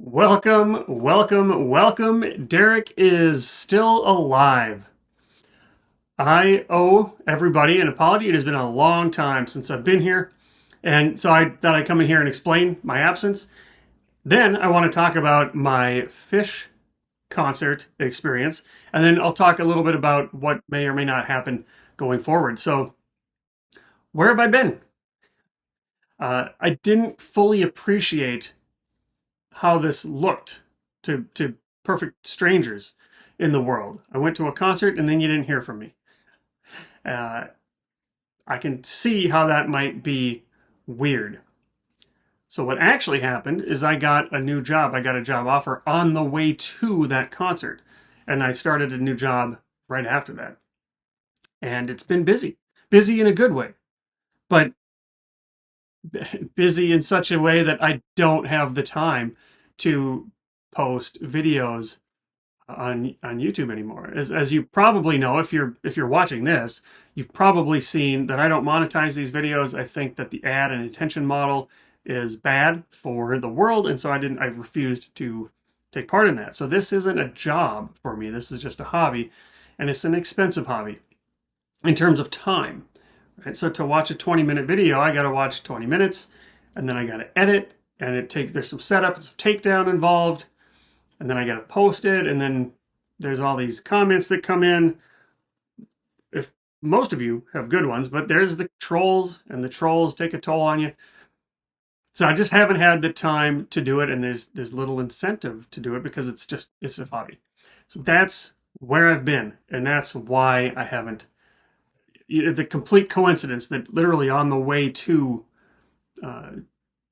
Welcome, welcome, welcome. Derek is still alive. I owe everybody an apology. It has been a long time since I've been here. And so I thought I'd come in here and explain my absence. Then I want to talk about my Phish concert experience. And then I'll talk a little bit about what may or may not happen going forward. So, where have I been? I didn't fully appreciate how this looked to perfect strangers in the world. I went to a concert and then you didn't hear from me. Uh, I can see how that might be weird. So what actually happened is I got a new job. I got a job offer on the way to that concert, and I started a new job right after that. And it's been busy in a good way, but busy in such a way that I don't have the time to post videos on YouTube anymore. As you probably know, if you're watching this, you've probably seen that I don't monetize these videos. I think that the ad and attention model is bad for the world, and so I refused to take part in that. So this isn't a job for me. This is just a hobby, and it's an expensive hobby in terms of time. Right? So to watch a 20-minute video, I got to watch 20 minutes, and then I got to edit, and there's some setup and some takedown involved, and then I got to post it, and then there's all these comments that come in. If most of you have good ones, but there's the trolls, and the trolls take a toll on you. So I just haven't had the time to do it, and there's little incentive to do it because it's a hobby. So that's where I've been, and that's why I haven't. The complete coincidence that literally on the way to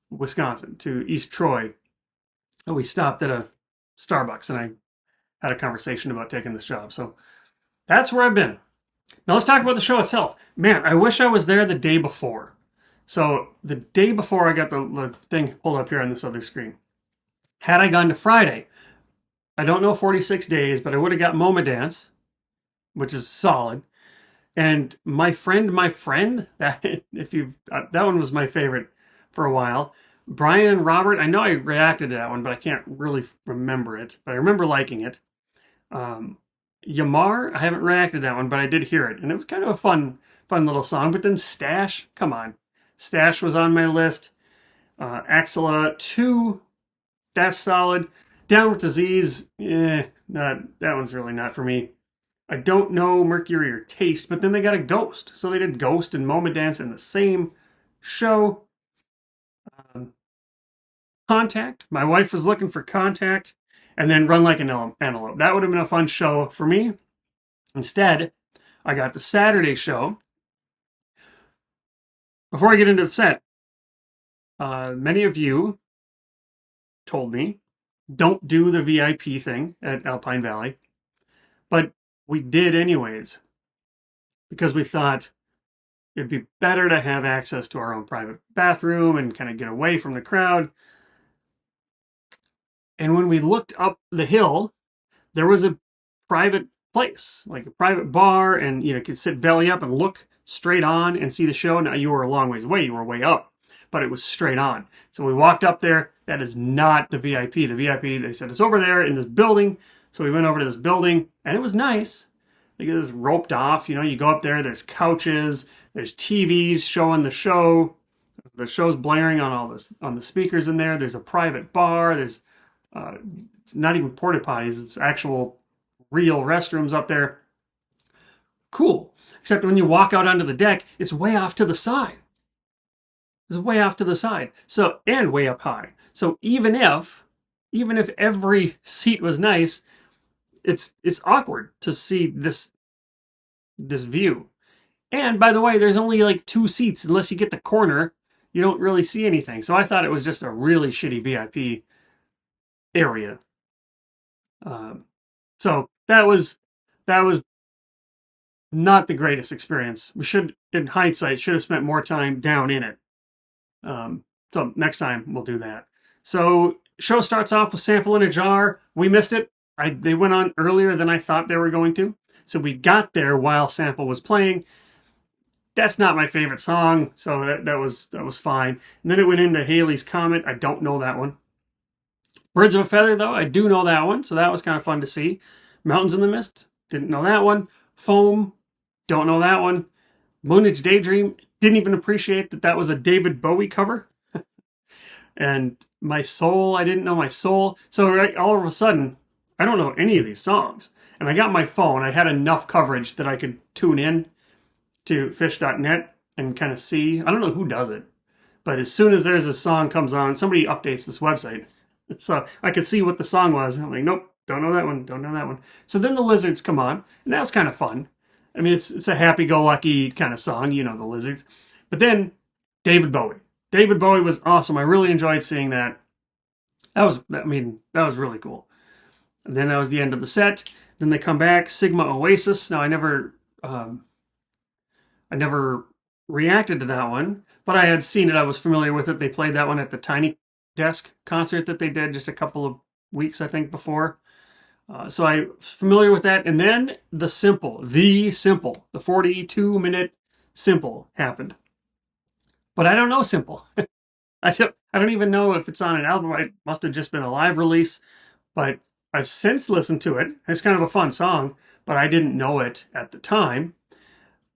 Wisconsin, to East Troy, we stopped at a Starbucks and I had a conversation about taking this job. So that's where I've been. Now let's talk about the show itself. Man, I wish I was there the day before. So the day before, I got the thing pulled up here on this other screen. Had I gone to Friday, I don't know 46 days, but I would have got MoMA Dance, which is solid. And my friend, that that one was my favorite for a while. Brian and Robert, I know I reacted to that one, but I can't really remember it. But I remember liking it. Yamar, I haven't reacted to that one, but I did hear it, and it was kind of a fun little song. But then Stash, come on, Stash was on my list. Axela 2, that's solid. Down with Disease, that one's really not for me. I don't know Mercury or Taste, but then they got a Ghost. So they did Ghost and MoMA Dance in the same show. Contact. My wife was looking for Contact. And then Run Like an Antelope. That would have been a fun show for me. Instead, I got the Saturday show. Before I get into the set, many of you told me, don't do the VIP thing at Alpine Valley. But we did anyways, because we thought it'd be better to have access to our own private bathroom and kind of get away from the crowd. And when we looked up the hill, there was a private place, like a private bar, and you could sit belly up and look straight on and see the show. Now you were a long ways away, you were way up, but it was straight on. So we walked up there. That is not the VIP. The VIP, they said, it's over there in this building. So we went over to this building, and it was nice. Like it was roped off. You go up there, there's couches, there's TVs showing the show. The show's blaring on the speakers in there. There's a private bar. There's it's not even porta potties. It's actual real restrooms up there. Cool. Except when you walk out onto the deck, it's way off to the side. It's way off to the side. So, and way up high. So even if every seat was nice, it's awkward to see this view. And by the way, there's only like 2 seats. Unless you get the corner, you don't really see anything. So I thought it was just a really shitty VIP area. So that was not the greatest experience. We should, in hindsight, should have spent more time down in it. So next time we'll do that. So show starts off with Sample in a Jar. We missed it. They went on earlier than I thought they were going to. So we got there while Sample was playing. That's not my favorite song, so that was fine. And then it went into Haley's Comet. I don't know that one. Birds of a Feather, though, I do know that one, so that was kind of fun to see. Mountains in the Mist, didn't know that one. Foam, don't know that one. Moonage Daydream, didn't even appreciate that that was a David Bowie cover. And My Soul, I didn't know My Soul. So right, all of a sudden, I don't know any of these songs. And I got my phone, I had enough coverage that I could tune in to Phish.net and kind of see. I don't know who does it, but as soon as there's a song comes on, somebody updates this website. So I could see what the song was. And I'm like, nope, don't know that one, don't know that one. So then the Lizards come on, and that was kind of fun. I mean, it's a happy-go-lucky kind of song, you know, the Lizards. But then David Bowie. David Bowie was awesome. I really enjoyed seeing that. That was really cool. And then that was the end of the set. Then they come back, Sigma Oasis. Now I never reacted to that one, but I had seen it. I was familiar with it. They played that one at the Tiny Desk concert that they did just a couple of weeks, I think, before. So I was familiar with that. And then the 42-minute Simple happened. But I don't know Simple. I don't even know if it's on an album. It must have just been a live release. But I've since listened to it. It's kind of a fun song, but I didn't know it at the time.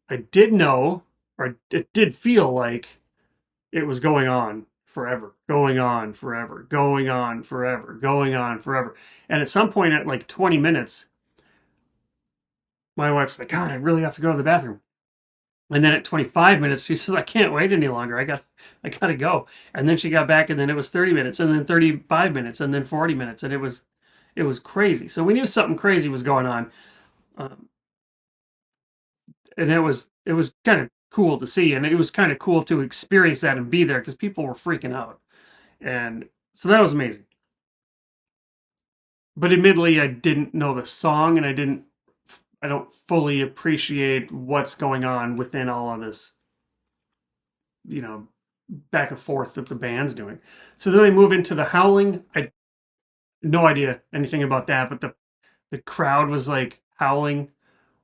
I did know, or it did feel like it was going on forever, going on forever, going on forever, going on forever. And at some point at like 20 minutes, my wife's like, God, I really have to go to the bathroom. And then at 25 minutes, she said, I can't wait any longer. I got to go. And then she got back, and then it was 30 minutes, and then 35 minutes, and then 40 minutes. And it was crazy. So we knew something crazy was going on. And it was kind of cool to see, and it was kind of cool to experience that and be there because people were freaking out, and so that was amazing. But admittedly, I didn't know the song, and I don't fully appreciate what's going on within all of this, you know, back and forth that the band's doing. So then they move into the Howling. I had no idea anything about that, but the crowd was like howling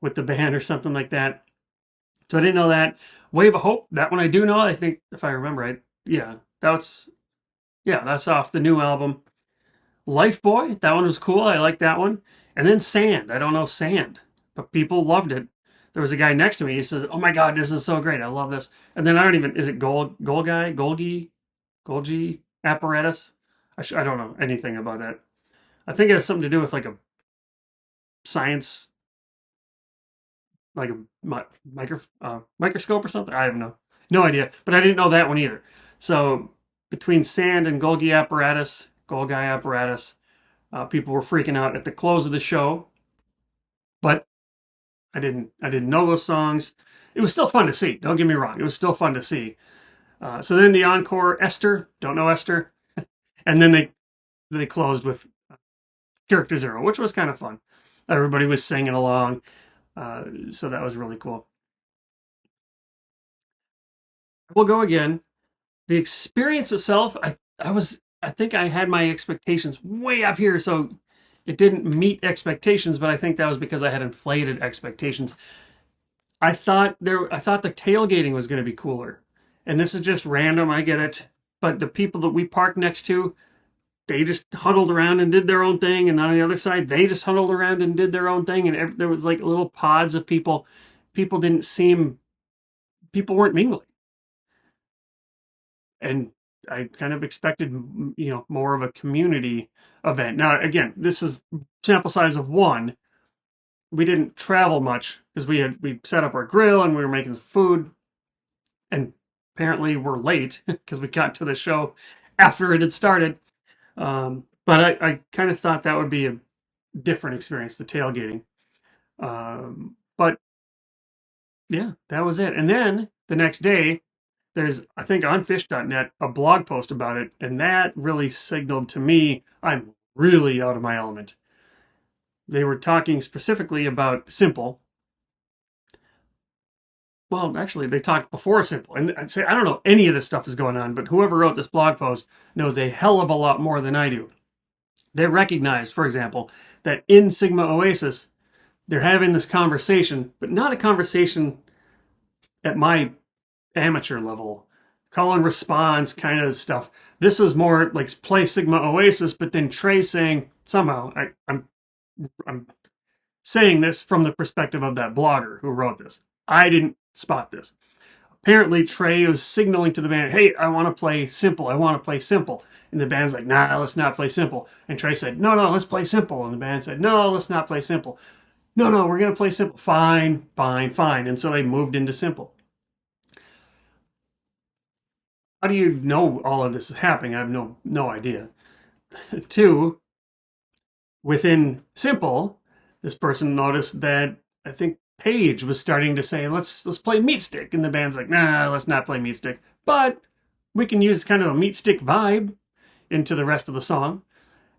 with the band or something like that. So I didn't know that. Wave of Hope, that one I do know. I think if I remember right, that's off the new album. Life Boy, that one was cool. I like that one. And then Sand. I don't know Sand, but people loved it. There was a guy next to me. He says, "Oh my God, this is so great. I love this." And then I don't even, is it Golgi apparatus? I don't know anything about that. I think it has something to do with like a science, like a microscope or something. I have no idea, but I didn't know that one either. So between Sand and Golgi apparatus, people were freaking out at the close of the show, but I didn't know those songs. It was still fun to see. Don't get me wrong. It was still fun to see. So then the encore, Esther, don't know Esther, and then they closed with Character Zero, which was kind of fun. Everybody was singing along, so that was really cool. We'll go again. The experience itself, I think I had my expectations way up here, so it didn't meet expectations, but I think that was because I had inflated expectations. I thought the tailgating was going to be cooler. And this is just random, I get it. But the people that we parked next to, they just huddled around and did their own thing. And on the other side, they just huddled around and did their own thing. And there was like little pods of people. People weren't mingling. And I kind of expected, more of a community event. Now, again, this is sample size of one. We didn't travel much because we set up our grill and we were making some food, and apparently we're late because we got to the show after it had started. But I kind of thought that would be a different experience, the tailgating. But yeah, that was it. And then the next day, there's, I think on Phish.net, a blog post about it, and that really signaled to me I'm really out of my element. They were talking specifically about Simple. Well, actually, they talked before Simple. And I'd say, I don't know any of this stuff is going on, but whoever wrote this blog post knows a hell of a lot more than I do. They recognized, for example, that in Sigma Oasis, they're having this conversation, but not a conversation at my amateur level call and response kind of stuff. This was more like play Sigma Oasis, but then Trey saying somehow I'm saying this from the perspective of that blogger who wrote this. I didn't spot this. Apparently, Trey was signaling to the band, "Hey, I want to play simple. I want to play simple." And the band's like, "Nah, let's not play simple." And Trey said, "No, no, let's play simple." And the band said, "No, let's not play simple." "No, no, we're going to play simple." "Fine, fine, fine." And so they moved into simple. How do you know all of this is happening? I have no idea. Two, within simple, this person noticed that I think Paige was starting to say, let's play meat stick. And the band's like, "Nah, let's not play meat stick. But we can use kind of a meat stick vibe into the rest of the song."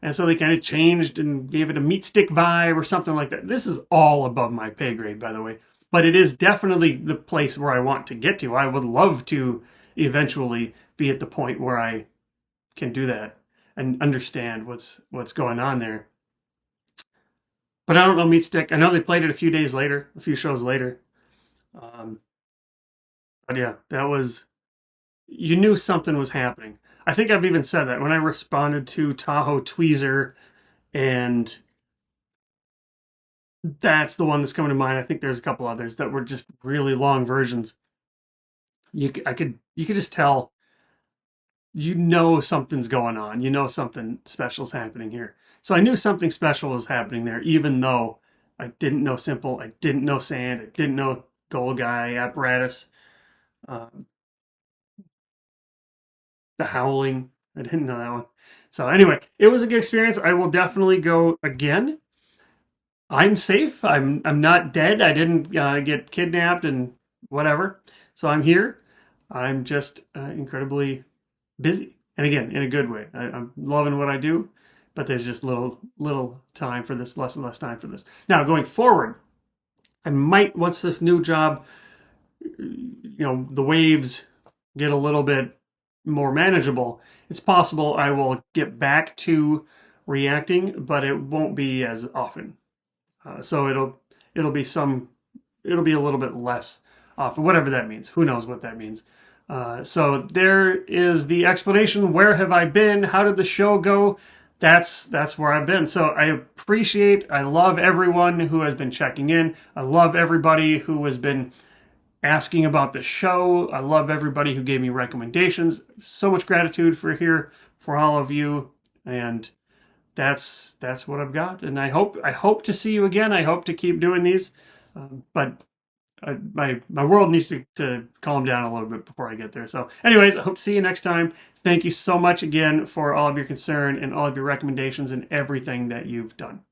And so they kind of changed and gave it a meat stick vibe or something like that. This is all above my pay grade, by the way. But it is definitely the place where I want to get to. I would love to eventually be at the point where I can do that and understand what's going on there. But I don't know Meat Stick. I know they played it a few days later, a few shows later. Um, but yeah, that was, you knew something was happening. I think I've even said that when I responded to Tahoe Tweezer, and that's the one that's coming to mind. I think there's a couple others that were just really long versions. You could just tell, you know something's going on. You know something special's happening here. So I knew something special was happening there, even though I didn't know Simple, I didn't know Sand, I didn't know Gold Guy, Apparatus, um, The Howling. I didn't know that one. So anyway, it was a good experience. I will definitely go again. I'm safe. I'm not dead. I didn't get kidnapped and whatever. So I'm here. I'm just incredibly busy, and again, in a good way. I'm loving what I do, but there's just little time for this, less and less time for this. Now, going forward, I might, once this new job, the waves get a little bit more manageable, it's possible I will get back to reacting, but it won't be as often. So it'll be a little bit less often, whatever that means. Who knows what that means? So there is the explanation. Where have I been? How did the show go? That's where I've been. So I love everyone who has been checking in. I love everybody who has been asking about the show. I love everybody who gave me recommendations. So much gratitude for all of you, and that's what I've got. And I hope to see you again. I hope to keep doing these, but my world needs to calm down a little bit before I get there. So anyways, I hope to see you next time. Thank you so much again for all of your concern and all of your recommendations and everything that you've done.